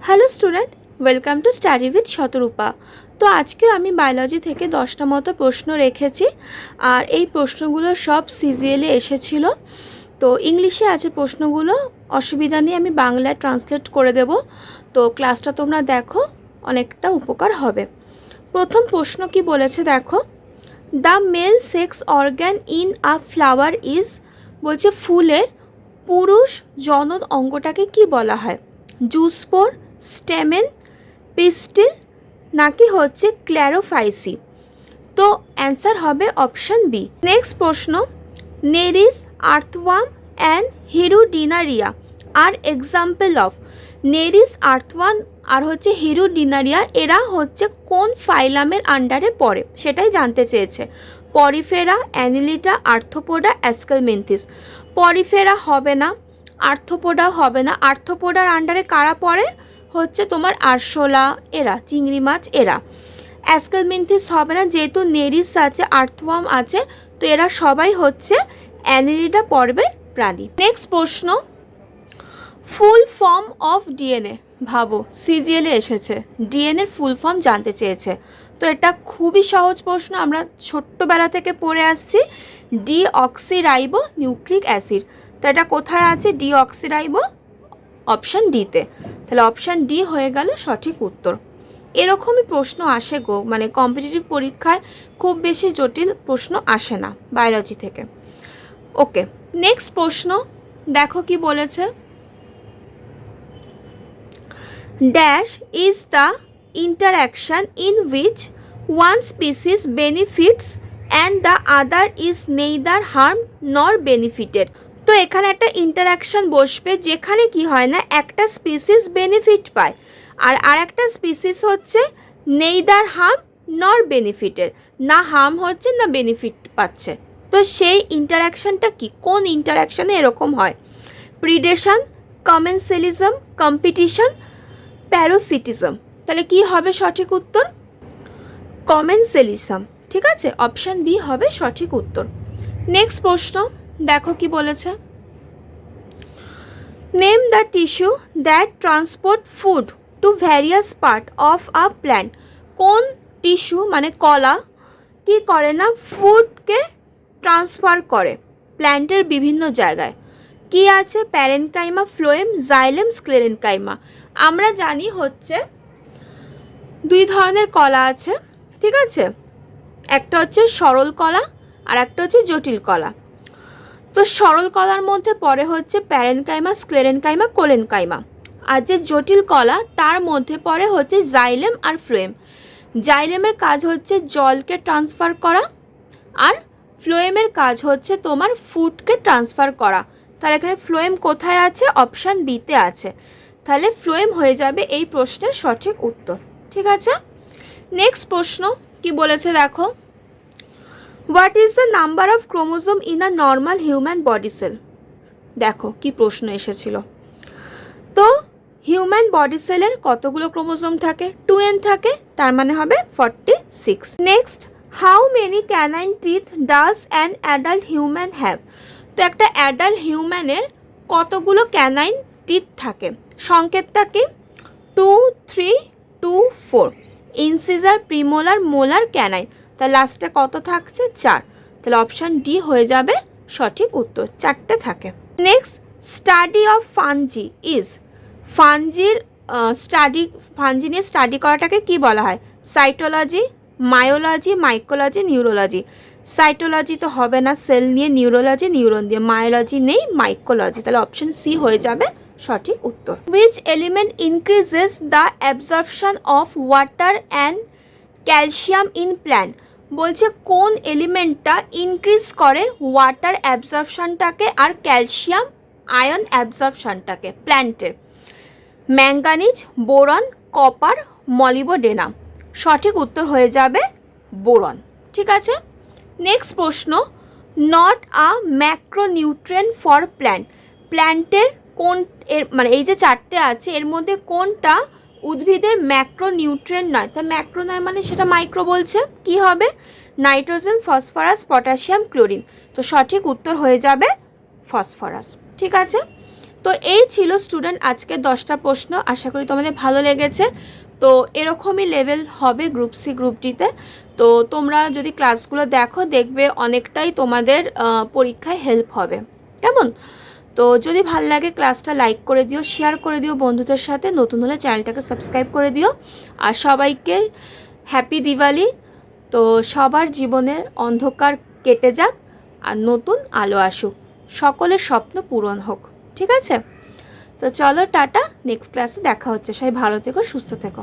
Hello student, welcome to study with Shatarupa. তো আজকেও আমি বায়োলজি থেকে 10টা মতো প্রশ্ন রেখেছি, আর এই প্রশ্নগুলো সব সিজিএলে এসেছিল। তো ইংলিশে আছে প্রশ্নগুলো, অসুবিধা নেই, আমি বাংলায় ট্রান্সলেট করে দেব। তো ক্লাসটা তোমরা দেখো, অনেকটা উপকার হবে। প্রথম প্রশ্ন কি বলেছে দেখো, the mail sex organ in a flower is, বলছে ফুলের পুরুষ জনন অঙ্গটাকে কি বলা হয়? জুস্পোর, স্টেমেন, পিস্টিল নাকি হচ্ছে ক্ল্যারোফাইসি? তো অ্যান্সার হবে অপশান বি। নেক্সট প্রশ্ন, Nereis, earthworm and Hirudinaria are example of. Nereis, earthworm আর হচ্ছে হিরুডিনারিয়া, এরা হচ্ছে কোন ফাইলামের আন্ডারে পড়ে সেটাই জানতে চেয়েছে। Porifera, annelida, arthropoda, aschelminthes. Porifera হবে না, আর্থ্রোপোডাও হবে না। আর্থ্রোপোডার আন্ডারে কারা পড়ে? হচ্ছে তোমার আরশোলা, এরা চিংড়ি মাছ এরা। অ্যাসকেলমেন্থিস হবে না, যেহেতু নেরিস আছে, আর্থওয়ার্ম আছে, তো এরা সবাই হচ্ছে অ্যানিলিডা পর্বের প্রাণী। নেক্সট প্রশ্ন, ফুল ফর্ম অফ ডিএনএ। ভাবো সিজিএলে এসেছে, ডিএনএর ফুল ফর্ম জানতে চেয়েছে। তো এটা খুবই সহজ প্রশ্ন, আমরা ছোট্টবেলা থেকে পড়ে আসছি, ডিঅক্সিরাইবো নিউক্লিক অ্যাসিড। তো এটা কোথায় আছে? ডিঅক্সিরাইবো, অপশান ডিতে। তাহলে অপশান ডি হয়ে গেল সঠিক উত্তর। এরকমই প্রশ্ন আসে গো, মানে কম্পিটিটিভ পরীক্ষায় খুব বেশি জটিল প্রশ্ন আসে না বায়োলজি থেকে। ওকে, নেক্সট প্রশ্ন দেখো কি বলেছে, dash is the interaction in which one species benefits and the other is neither harm নর বেনিফিটেড। তো এখানে একটা ইন্টারাকশন বসবে, যেখানে কি হয় না, একটা স্পিসিস বেনিফিট পায় আর একটা স্পিসিস হচ্ছে নেইদার হার্ম নর বেনিফিটেড, না হার্ম হচ্ছে না বেনিফিট পাচ্ছে। তো সেই ইন্টারাকশনটা কি, কোন ইন্টারাকশানে এরকম হয়? প্রিডেশন, কমেন্সেলিজম, কম্পিটিশন, প্যারোসিটিজম। তাহলে কি হবে সঠিক উত্তর? কমেন্সেলিজম। ঠিক আছে, অপশান বি হবে সঠিক উত্তর। নেক্সট প্রশ্ন দেখো কি বলেছে, name the tissue that transport food to various part of a plant. কোন টিস্যু মানে কলা কি করে না, ফুডকে ট্রান্সফার করে প্ল্যান্টের বিভিন্ন জায়গায়? কি আছে? Parenchyma, phloem, xylem, sclerenchyma. আমরা জানি হচ্ছে দুই ধরনের কলা আছে, ঠিক আছে, একটা হচ্ছে সরল কলা আর একটা হচ্ছে জটিল কলা। তো সরল কলার মধ্যে পড়ে হচ্ছে প্যারেনকাইমা, স্ক্লেরেনকাইমা, কোলেনকাইমা। আর যে জটিল কলা তার মধ্যে পড়ে হচ্ছে জাইলেম আর ফ্লোয়েম। জাইলেমের কাজ হচ্ছে জলকে ট্রান্সফার করা, আর ফ্লোয়েমের কাজ হচ্ছে তোমার ফুডকে ট্রান্সফার করা। তাহলে এখানে ফ্লোয়েম কোথায় আছে? অপশান বিতে আছে। তাহলে ফ্লোয়েম হয়ে যাবে এই প্রশ্নের সঠিক উত্তর। ঠিক আছে, নেক্সট প্রশ্ন কি বলেছে দেখো, what is the number of chromosome in a normal human body cell? দেখো কি প্রশ্ন এসেছিল। তো হিউম্যান বডি সেলের কতগুলো ক্রোমোজোম থাকে? 2n থাকে, তার মানে হবে 46। Next, how many canine teeth does an adult human have? তো একটা অ্যাডাল্ট হিউম্যানের কতগুলো ক্যানাইন টিথ থাকে? সংকেতটা কি? 2, 3, 2, 4। Incisor, premolar, molar, canine. তার লাস্টে কত থাকছে? 4। তাহলে অপশান ডি হয়ে যাবে সঠিক উত্তর, 4টে থাকে। Next, study of fungi is. Fungi নিয়ে স্টাডি করাটাকে কি বলা হয়? Cytology, myology, mycology, neurology. Cytology তো হবে না, সেল নিয়ে, নিউরোলজি নিউরন দিয়ে, মায়োলজি নেই, মাইকোলজি। তাহলে অপশান সি হয়ে যাবে সঠিক উত্তর। Which element increases the absorption of water and calcium in plant? বলছে কোন এলিমেন্টটা ইনক্রিজ করে ওয়াটার অ্যাবজর্পশনটাকে আর ক্যালসিয়াম আয়ন অ্যাবজর্পশনটাকে প্ল্যান্টের? Manganese, boron, copper, molybdenum. সঠিক উত্তর হয়ে যাবে বোরন। ঠিক আছে, নেক্সট প্রশ্ন, not a macronutrient for plant. প্ল্যান্টের কোন এর মানে এই যে 4টে আছে এর মধ্যে কোনটা উদ্ভিদের ম্যাক্রোনিউট্রিয়েন্ট নয়? তা ম্যাক্রো নয় মানে সেটা মাইক্রো বলছে, কি হবে? Nitrogen, phosphorus, potassium, chlorine. তো সঠিক উত্তর হয়ে যাবে ফসফরাস। ঠিক আছে, তো এই ছিল স্টুডেন্ট আজকে 10টা প্রশ্ন। আশা করি তোমাদের ভালো লেগেছে। তো এরকমই লেভেল হবে গ্রুপ সি গ্রুপ ডিতে। তো তোমরা যদি ক্লাসগুলো দেখো দেখবে অনেকটাই তোমাদের পরীক্ষায় হেল্প হবে। কেমন? তো যদি ভালো লাগে ক্লাসটা লাইক করে দিও, শেয়ার করে দিও বন্ধুদের সাথে, নতুন হলে চ্যানেলটাকে সাবস্ক্রাইব করে দিও। আর সবাইকে হ্যাপি দিওয়ালি। তো সবার জীবনের অন্ধকার কেটে যাক আর নতুন আলো আসুক, সকলের স্বপ্ন পূরণ হোক। ঠিক আছে? তো চলো টাটা, নেক্সট ক্লাসে দেখা হচ্ছে। সবাই ভালো থেকো, সুস্থ থেকো।